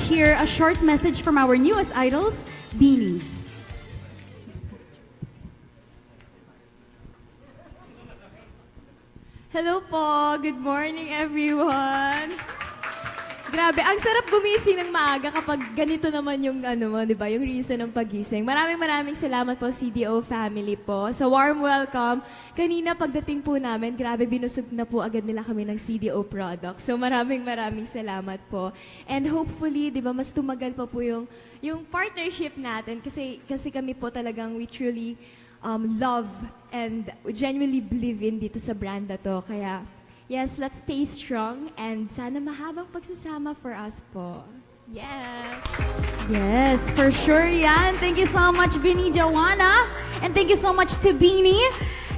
hear a short message from our newest idols, Beanie. Hello po! Good morning, everyone! Grabe, ang sarap gumising ng maaga kapag ganito naman yung ano mo, 'di ba? Yung reason ng pagising. Maraming salamat po CDO family po. Sa warm welcome. Kanina pagdating po namin, grabe binusog na po agad nila kami ng CDO product. So maraming salamat po. And hopefully, 'di ba, mas tumagal pa po yung partnership natin kasi kami po talagang we truly love and genuinely believe in dito sa brand na to. Kaya yes, let's stay strong and sana mahabang pagsasama for us po. Yes! Yes, for sure yan. Thank you so much, Beanie Joanna. And thank you so much to Beanie.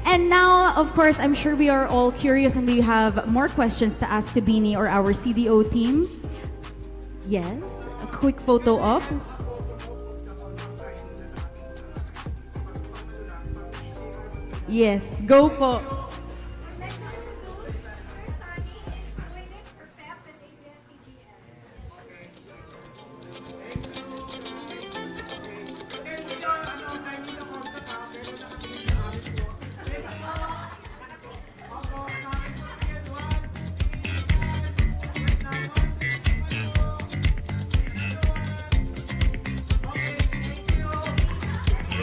And now, of course, I'm sure we are all curious and we have more questions to ask to Beanie or our CDO team. Yes, a quick photo op. Yes, go po.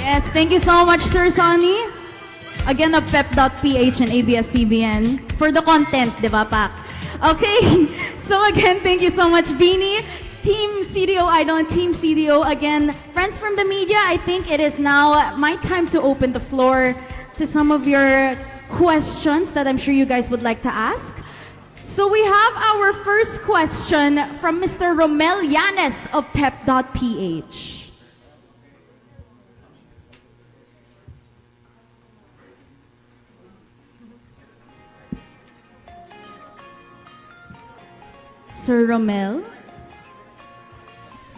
Yes, thank you so much, Sir Sonny. Again, of pep.ph and ABS-CBN for the content, di ba, Pak? Okay, so again, thank you so much, Beanie. Team CDO Idol and Team CDO. Again, friends from the media, I think it is now my time to open the floor to some of your questions that I'm sure you guys would like to ask. So we have our first question from Mr. Romel Yanes of pep.ph. Sir Romel?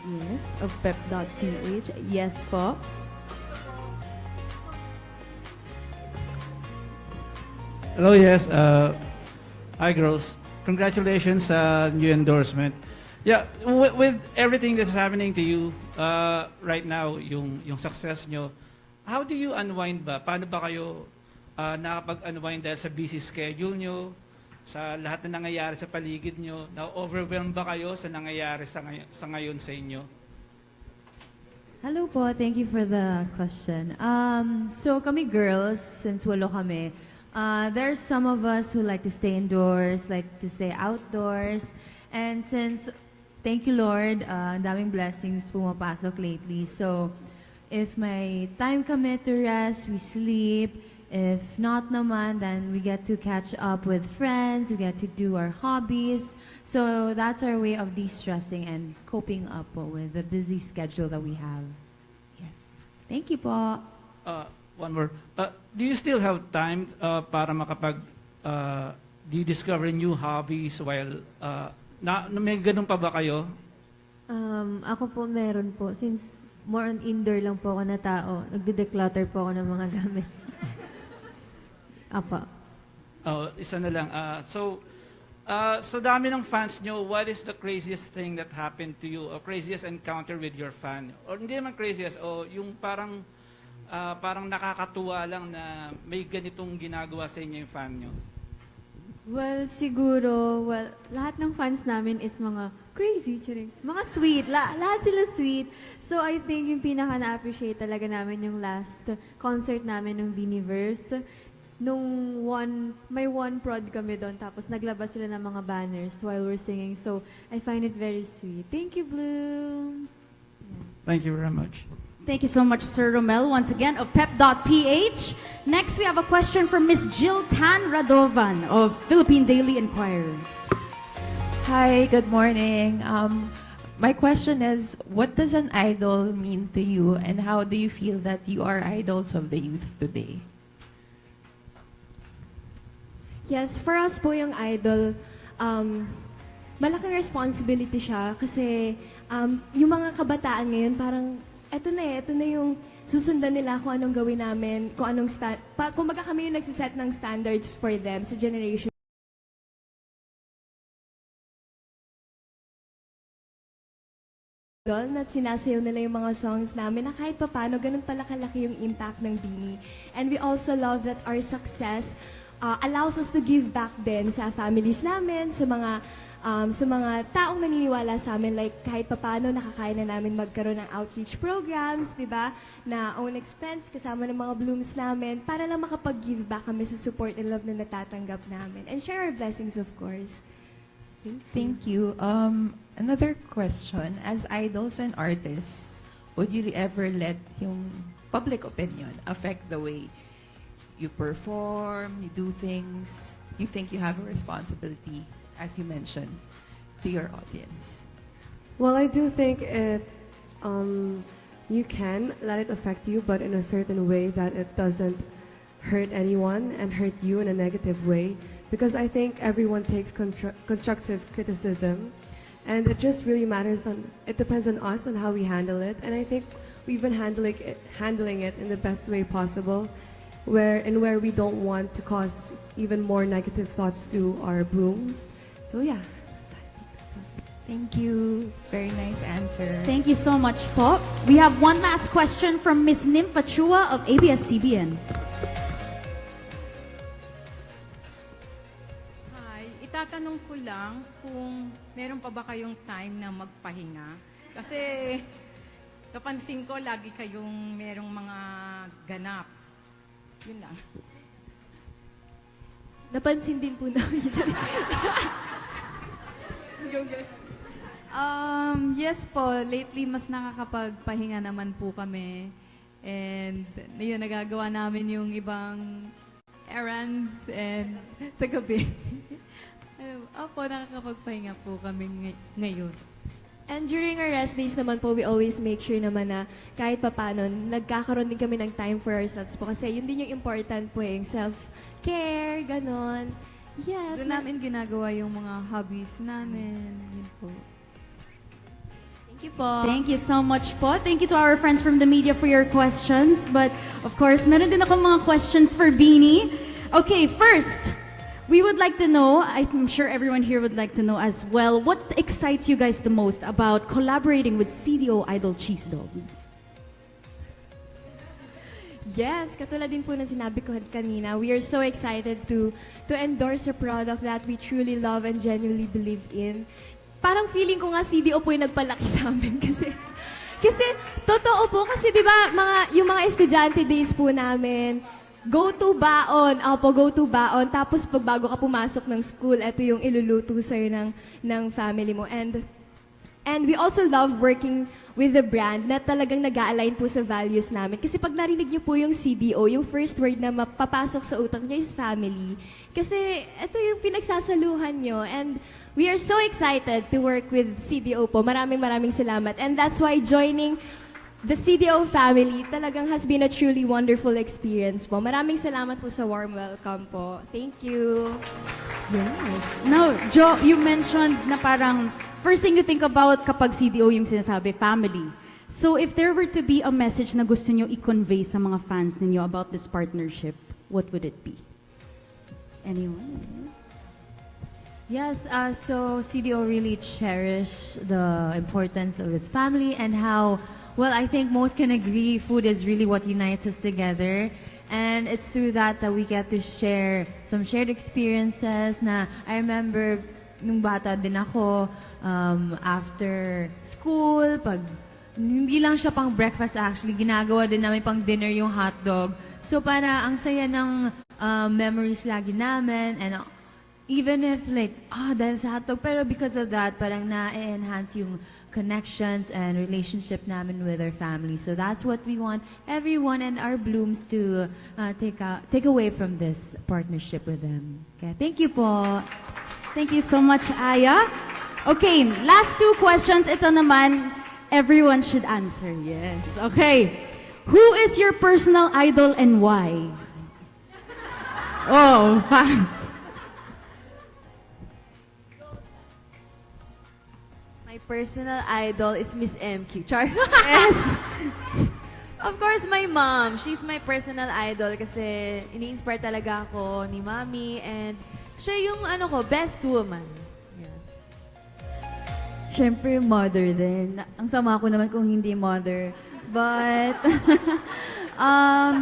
Yes, of pep.ph. Yes po. Hello, yes. Hi, girls. Congratulations sa new endorsement. Yeah, with everything that's happening to you right now, yung success nyo, how do you unwind ba? Paano ba kayo nakapag-unwind dahil sa busy schedule nyo, sa lahat na nangyayari sa paligid nyo? Na-overwhelmed ba kayo sa nangyayari sa ngayon sa inyo? Hello po, thank you for the question. So kami girls, since walo kami, there's some of us who like to stay indoors, like to stay outdoors. And since, thank you Lord, ang daming blessings pumapasok lately. So if may time kami to rest, we sleep. If not naman, then we get to catch up with friends, we get to do our hobbies. So that's our way of de-stressing and coping up po with the busy schedule that we have. Yes. Thank you po. One more. Do you still have time para discover new hobbies while may ganun pa ba kayo? Ako po meron po. Since more on indoor lang po ako na tao, nagde-declutter po ako ng mga gamit. Apa. Isa na lang. Sa dami ng fans nyo, what is the craziest thing that happened to you? Or craziest encounter with your fan? Or hindi naman craziest, o yung parang nakakatuwa lang na may ganitong ginagawa sa inyo yung fan nyo? Well, siguro, lahat ng fans namin is mga crazy, charing. Mga sweet. Lahat sila sweet. So, I think yung pinaka na-appreciate talaga namin yung last concert namin ng Beanieverse. Nung may one prod kami doon, tapos naglabas sila ng mga banners while we're singing. So, I find it very sweet. Thank you, Blooms! Thank you very much. Thank you so much, Sir Romel, once again, of pep.ph. Next, we have a question from Miss Jill Tan Radovan of Philippine Daily Inquirer. Hi, good morning. My question is, what does an idol mean to you, and how do you feel that you are idols of the youth today? Yes, for us po yung idol, malaking responsibility siya kasi yung mga kabataan ngayon parang eto na yung susundan nila kung anong gawin namin, kung anong kumbaga kami yung nagsiset ng standards for them sa generation na sinasayaw nila yung mga songs namin na kahit papano, ganun pala kalaki yung impact ng Beanie. And we also love that our success allows us to give back din sa families namin, sa mga taong naniniwala sa amin. Like kahit papano, nakakaya na namin magkaroon ng outreach programs, di ba? Na own expense, kasama ng mga blooms namin, para lang makapag-give back kami sa support and love na natatanggap namin. And share our blessings, of course. Thank you. Another question. As idols and artists, would you ever let yung public opinion affect the way you perform, you do things? You think you have a responsibility, as you mentioned, to your audience? Well, I do think you can let it affect you, but in a certain way that it doesn't hurt anyone and hurt you in a negative way. Because I think everyone takes constructive criticism, and it just really matters it depends on us on how we handle it. And I think we've been handling it in the best way possible, where we don't want to cause even more negative thoughts to our blooms. So yeah. Thank you. Very nice answer. Thank you so much po. We have one last question from Miss Nympha Chua of ABS-CBN. Hi, itatanong ko lang kung meron pa ba kayong time na magpahinga? Kasi napansin ko lagi kayong merong mga ganap. Yun lang. Napansin din po namin. Yes po, lately mas nakakapagpahinga naman po kami. And yun, nagagawa namin yung ibang errands and sa gabi. Opo, nakakapagpahinga po kami ngayon. And during our rest days naman po, we always make sure naman na kahit papano, nagkakaroon din kami ng time for ourselves po. Kasi yun din yung important po, yung self-care, ganon. Yes. Doon namin ginagawa yung mga hobbies namin. Yun po. Thank you po. Thank you so much po. Thank you to our friends from the media for your questions. But of course, meron din ako mga questions for Beanie. Okay, first, we would like to know, I'm sure everyone here would like to know as well, what excites you guys the most about collaborating with CDO Idol Cheese Dog? Yes, katulad din po na sinabi ko kanina, we are so excited to endorse a product that we truly love and genuinely believe in. Parang feeling ko nga CDO po yung nagpalaki sa amin kasi totoo po kasi 'di ba yung mga estudyante days po namin, go to baon. Go to baon. Tapos pag bago ka pumasok ng school, ito yung iluluto sa'yo ng family mo. And we also love working with the brand na talagang nag-a-align po sa values namin. Kasi pag narinig niyo po yung CDO, yung first word na mapapasok sa utak niyo is family. Kasi ito yung pinagsasaluhan niyo. And we are so excited to work with CDO po. Maraming salamat. And that's why joining the CDO family talagang has been a truly wonderful experience po. Maraming salamat po sa warm welcome po. Thank you. Yes. Now, Jo, you mentioned na parang first thing you think about kapag CDO yung sinasabi, family. So if there were to be a message na gusto nyo i-convey sa mga fans ninyo about this partnership, what would it be? Anyone? Yes, so CDO really cherish the importance of its family and how, well, I think most can agree food is really what unites us together. And it's through that we get to share some shared experiences na I remember nung bata din ako, after school, pag hindi lang siya pang breakfast actually, ginagawa din namin pang dinner yung hotdog. So para ang saya ng memories lagi namin and even if like, dahil sa hotdog, pero because of that, parang na-enhance yung connections and relationship namin with our family. So that's what we want everyone and our blooms to take away from this partnership with them. Okay, thank you po. Thank you so much, Aya. Okay, last two questions. Ito naman, everyone should answer. Yes. Okay. Who is your personal idol and why? Oh, My personal idol is Miss MQ. Char. yes. Of course, my mom. She's my personal idol kasi ini-inspire talaga ako ni Mommy and siya yung best woman. Yeah. Siyempre, mother din. Ang sama ko naman kung hindi mother. But,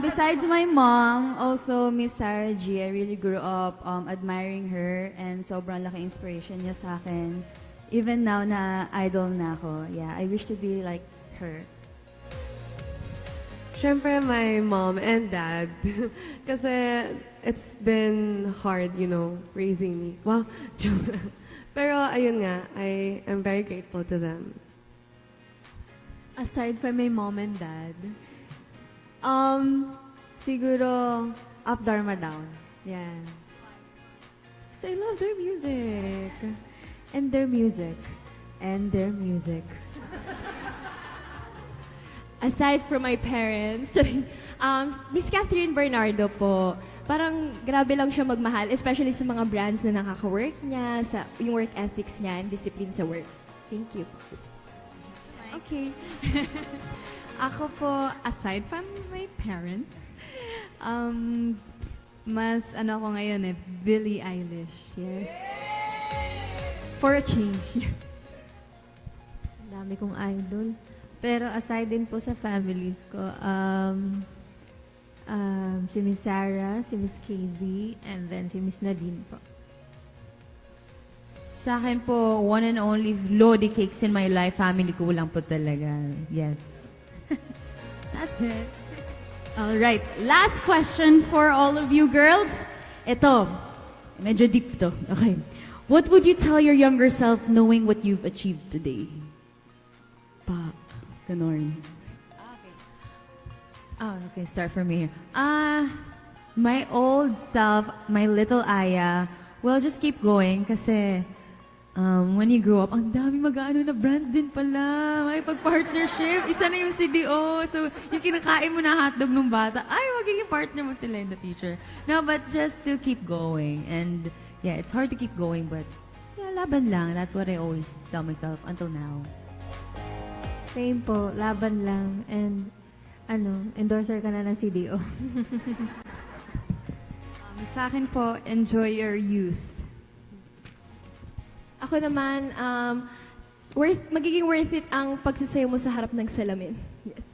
besides my mom, also Miss Sarah G, I really grew up admiring her and sobrang laki inspiration niya sa akin. Even now na idol na ako. Yeah, I wish to be like her. Syempre, my mom and dad. Kasi it's been hard, you know, raising me. Wow. Pero ayun nga, I am very grateful to them. Aside from my mom and dad, siguro Up Dharma Down. Yeah. So I love their music. And their music. And their music. Aside from my parents, Miss Catherine Bernardo po, parang grabe lang siya magmahal, especially sa mga brands na nakaka-work niya, sa yung work ethics niya and discipline sa work. Thank you. Okay. Ako po, aside from my parents, mas ano ako ngayon Billie Eilish. Yes. For a change. Ang dami kong idol. Pero aside din po sa families ko, si Miss Sarah, si Miss KZ, and then si Miss Nadine po. Sa akin po, one and only Lodi Cakes in my life, family ko lang po talaga. Yes. That's it. All right. Last question for all of you girls. Ito, medyo deep to. Okay. What would you tell your younger self knowing what you've achieved today? Pa, ganon. Oh, okay, start from here. My old self, my little Aya, well, just keep going kasi when you grow up, ang dami mag-ano na brands din pala. May pag-partnership. Isa na yung CDO. So, yung kinakain mo na hotdog ng bata, ay, magiging partner mo sila in the future. No, but just to keep going. And, yeah, it's hard to keep going, but, yeah, laban lang. That's what I always tell myself until now. Same po, laban lang. And, endorser ka na ng CDO. Sa akin po, enjoy your youth. Ako naman, magiging worth it ang pagsasayaw mo sa harap ng salamin. Yes.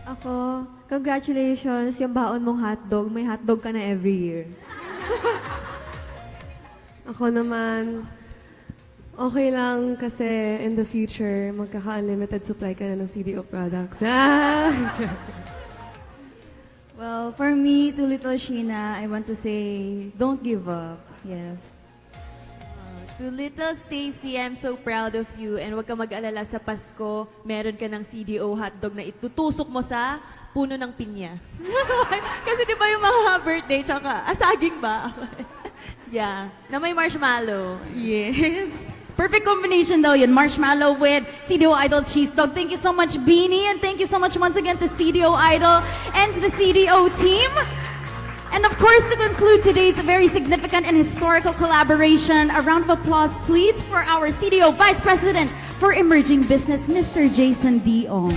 Ako, congratulations, yung baon mong hotdog. May hotdog ka na every year. Ako naman, okay lang kasi in the future, magkaka-unlimited supply ka na ng CDO products. Well, for me, to little Sheena, I want to say, don't give up. Yes. To little Stacy, I'm so proud of you. And huwag ka mag-alala sa Pasko, meron ka ng CDO hotdog na itutusok mo sa puno ng pinya. Kasi di ba yung mga birthday, tsaka, saging ba? Yeah. Na may marshmallow. Yes. Perfect combination daw yun. Marshmallow with CDO Idol cheese dog. Thank you so much, Beanie. And thank you so much once again to CDO Idol and to the CDO team. And of course, to conclude today's very significant and historical collaboration, a round of applause, please, for our CDO Vice President for Emerging Business, Mr. Jason Dion.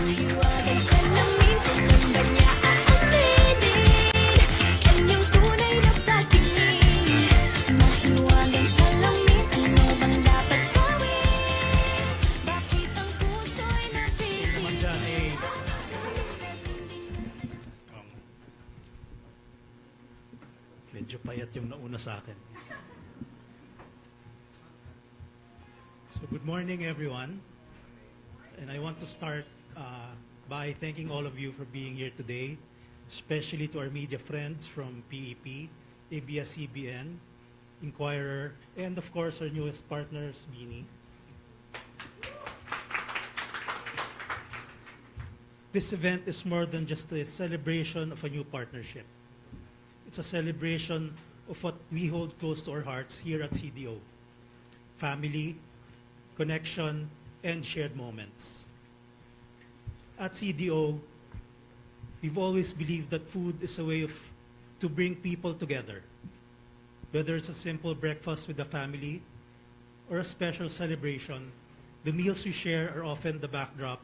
Medyo payat yung nauna sa akin. So good morning, everyone. And I want to start by thanking all of you for being here today, especially to our media friends from PEP, ABS-CBN, Inquirer, and of course our newest partners, Beanie. This event is more than just a celebration of a new partnership. It's a celebration of what we hold close to our hearts here at CDO. Family, connection, and shared moments. At CDO, we've always believed that food is a way to bring people together. Whether it's a simple breakfast with the family or a special celebration, the meals we share are often the backdrop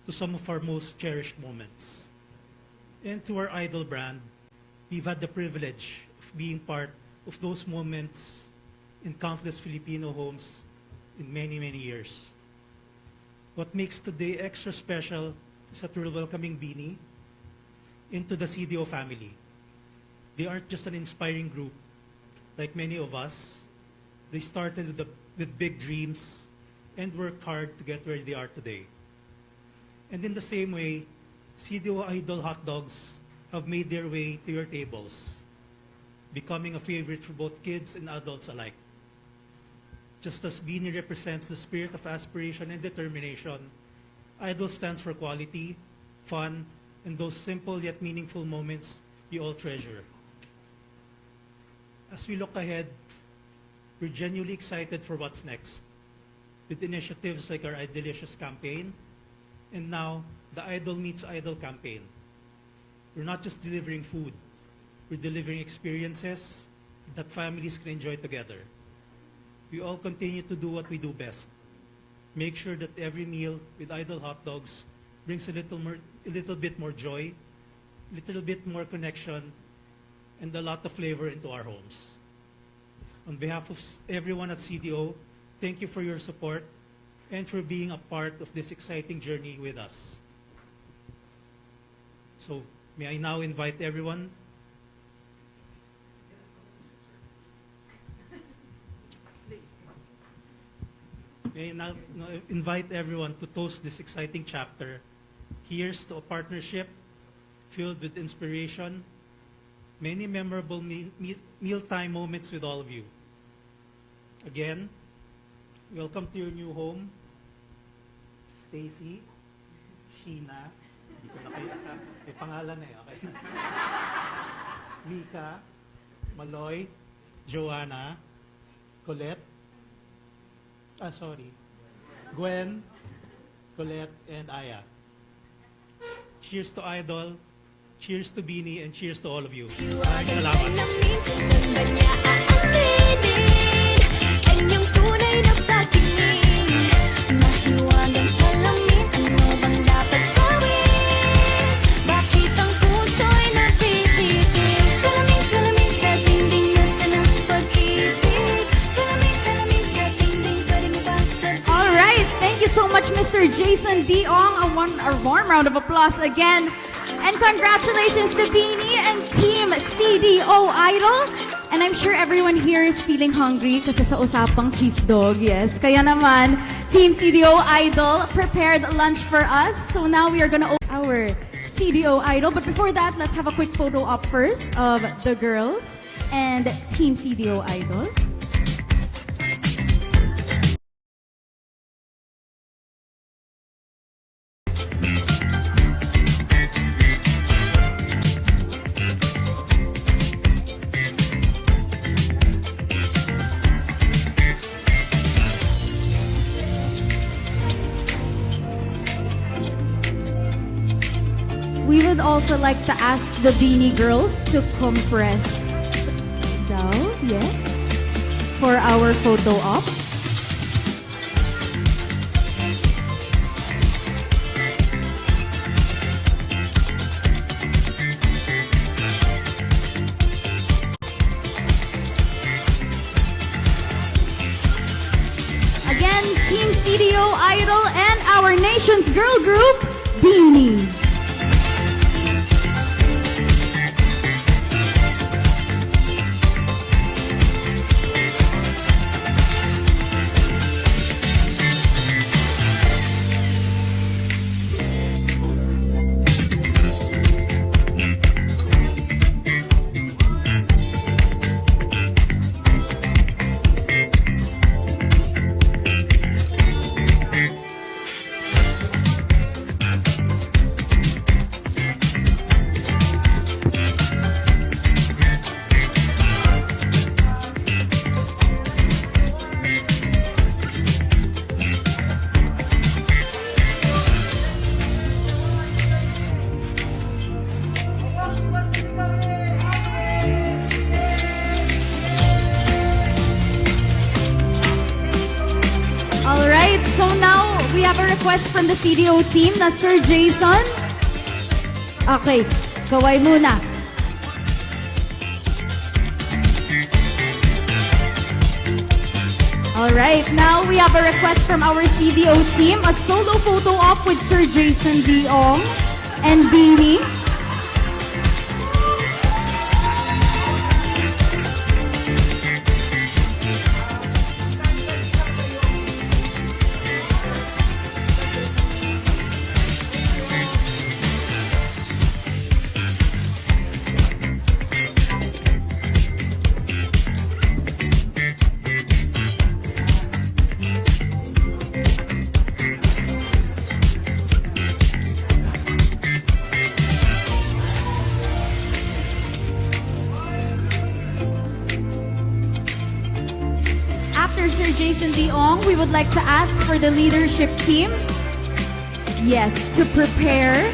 to some of our most cherished moments. And through our Idol brand, we've had the privilege of being part of those moments in countless Filipino homes in many, many years. What makes today extra special is that we're welcoming Beanie into the CDO family. They aren't just an inspiring group like many of us. They started with big dreams and worked hard to get where they are today. And in the same way, CDO Idol hot dogs have made their way to your tables, becoming a favorite for both kids and adults alike. Just as Beanie represents the spirit of aspiration and determination, Idol stands for quality, fun, and those simple yet meaningful moments you all treasure. As we look ahead, we're genuinely excited for what's next, with initiatives like our Idolicious campaign, and now the Idol Meets Idol campaign. We're not just delivering food, we're delivering experiences that families can enjoy together. We all continue to do what we do best. Make sure that every meal with Idol hot dogs brings a little bit more joy, a little bit more connection, and a lot of flavor into our homes. On behalf of everyone at CDO, thank you for your support and for being a part of this exciting journey with us. So, may I now invite everyone. May I now invite everyone to toast this exciting chapter. Here's to a partnership filled with inspiration, many memorable mealtime moments with all of you. Again, welcome to your new home, Stacy, Sheena, hindi ko na kayo, may pangalan eh, okay? Mika, Maloy, Joanna, Colette, Gwen, Colette, and Aya. Cheers to Idol, cheers to Beanie, and cheers to all of you. Salamat. All right, thank you so much, Mr. Jason Diong. A warm round of applause again. And congratulations to Beanie and Team CDO Idol. And I'm sure everyone here is feeling hungry kasi sa usapang cheese dog, yes. Kaya naman, Team CDO Idol prepared lunch for us. So now we are gonna open our CDO Idol. But before that, let's have a quick photo op first of the girls and Team CDO Idol. We would also like to ask the Beanie Girls to compress down, yes, for our photo op. Again, Team CDO Idol and our nation's girl group, Beanie. So now, we have a request from the CDO team na Sir Jason. Okay, kaway muna. All right, now we have a request from our CDO team, a solo photo op with Sir Jason Diong and Beanie. After Sir Jason Diong, we would like to ask for the leadership team, yes, to prepare.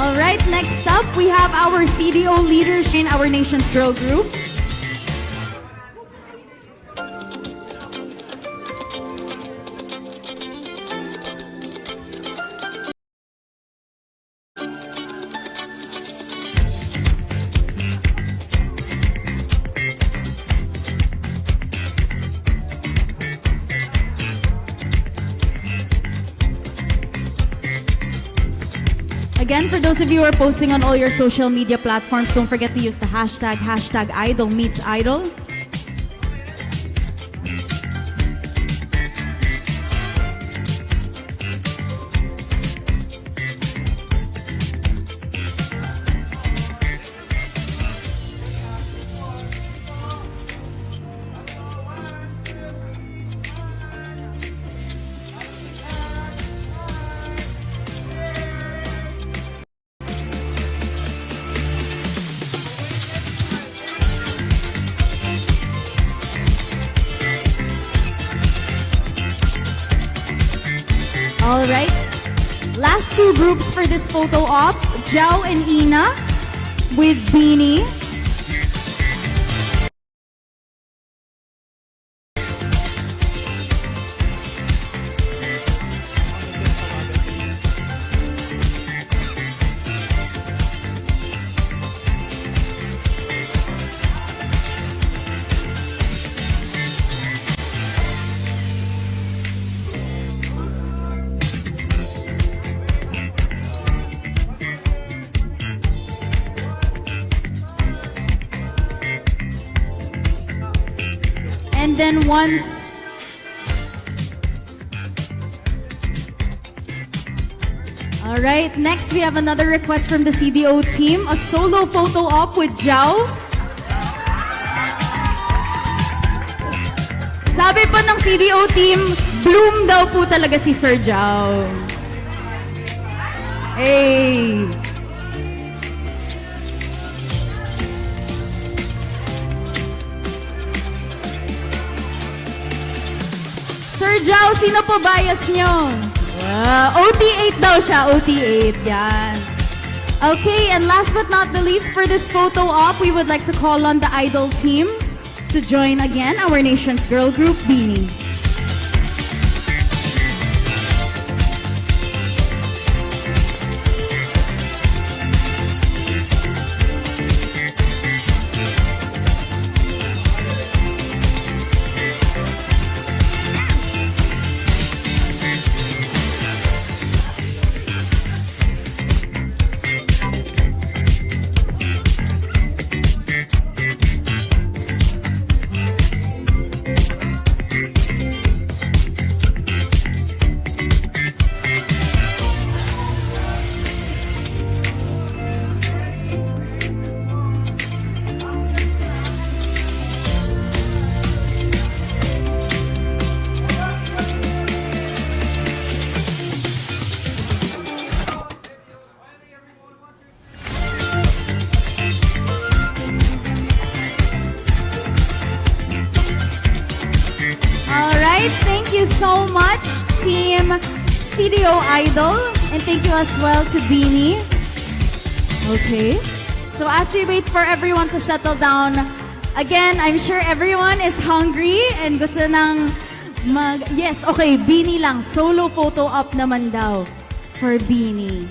All right, next up, we have our CDO leaders in our Nation's Girl Group. Again, for those of you who are posting on all your social media platforms, don't forget to use the hashtag #IdolMeetsIdol. All right. Last two groups for this photo op, Jao and Ina with Beanie. And then once all right, next we have another request from the CDO team, a solo photo op with Jao. Sabi pa ng CDO team, bloom daw po talaga si Sir Jao. Hey! Sir Jao, sino po bias nyo? OT8 daw siya, OT8. Yan. Okay, and last but not the least, for this photo op, we would like to call on the Idol team to join again our Nation's Girl Group, Beanie. Team CDO Idol. And thank you as well to Beanie. Okay. So as we wait for everyone to settle down, again, I'm sure everyone is hungry and gusto ng Yes, okay, Beanie lang. Solo photo op naman daw for Beanie.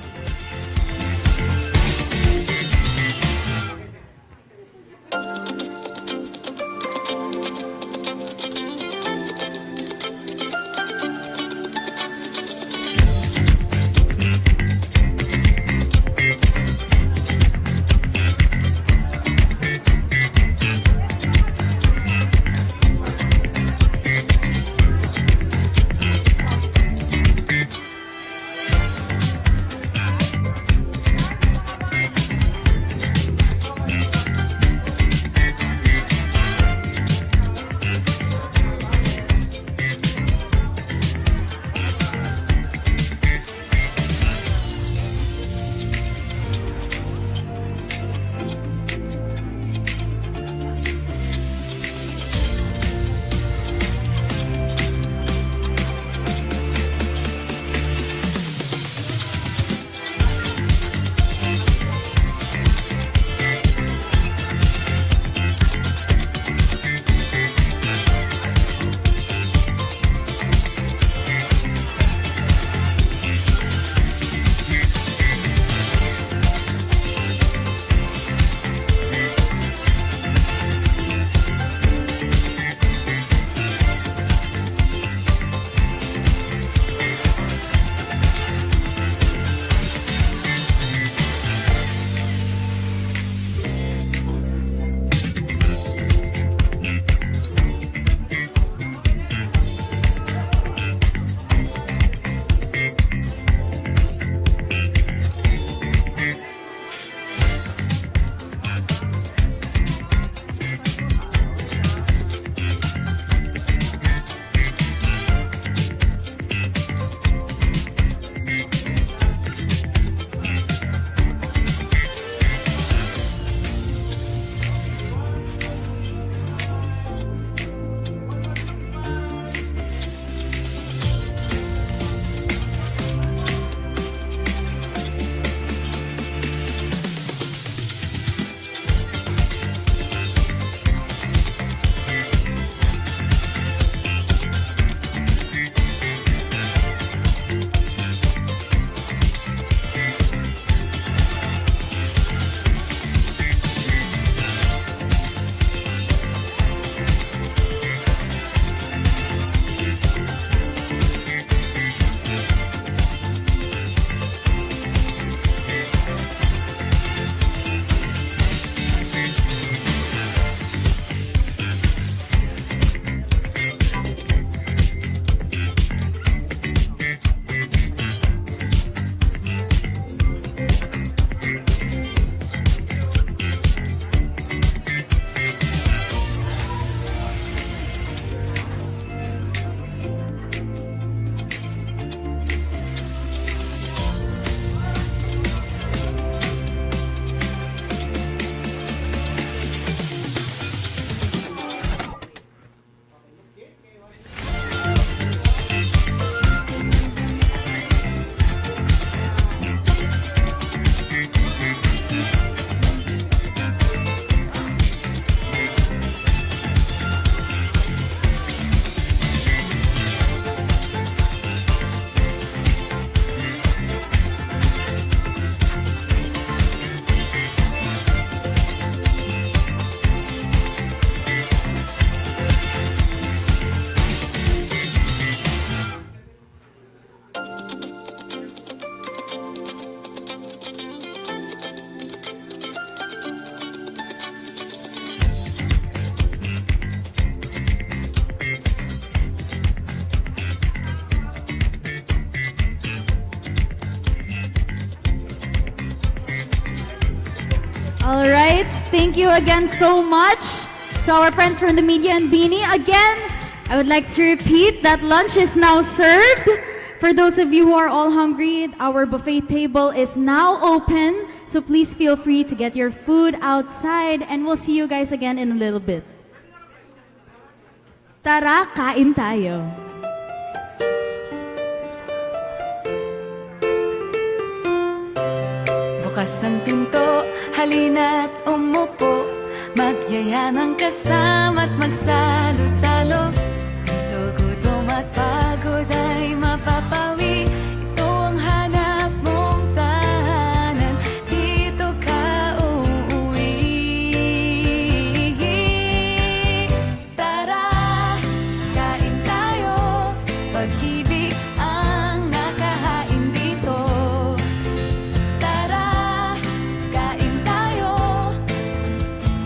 All right. Thank you again so much to our friends from the media and Beanie. Again, I would like to repeat that lunch is now served. For those of you who are all hungry, our buffet table is now open. So please feel free to get your food outside and we'll see you guys again in a little bit. Tara, kain tayo. Bukas ang pinto, halina't umupo, magyaya ng kasama at magsalo-salo. Dito gutom at pagod ay mapapawi. Ito ang hanap mong tahanan, dito ka uuwi. Tara, kain tayo, pag-ibig ang nakahain dito. Tara, kain tayo,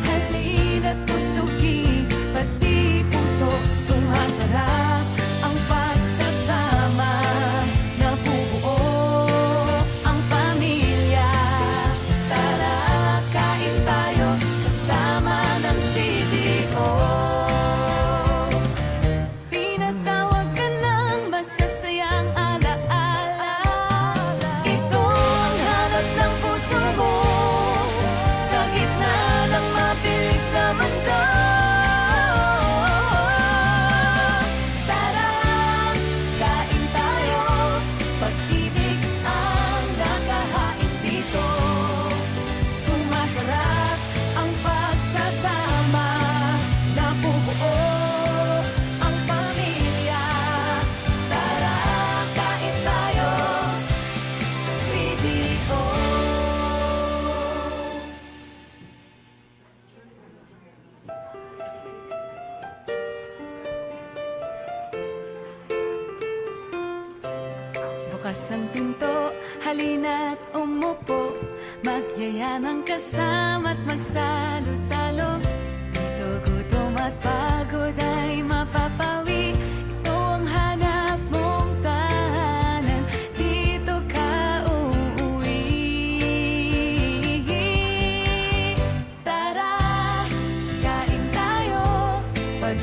halina't busugin, pati puso sumasarap ang pagsasama, nabubuo ang pamilya. Tara, kain tayo, kasama ng CDO. Tinatawag ka ng masasayang alaala. Ito ang hanap ng puso mo, sa gitna ng mabilis na mundo. Tara, kain tayo, pag-ibig ang nakahain dito. Sumasarap ang pagsasama, nabubuo ang pamilya. Tara, kain tayo, CDO. Bukas ang pinto, halina't umupo, magyaya ng kasama at magsalo-salo. Dito gutom at pagod ay mapapawi. Ito ang hanap mong tahanan, dito ka uuwi. Tara, kain tayo, pag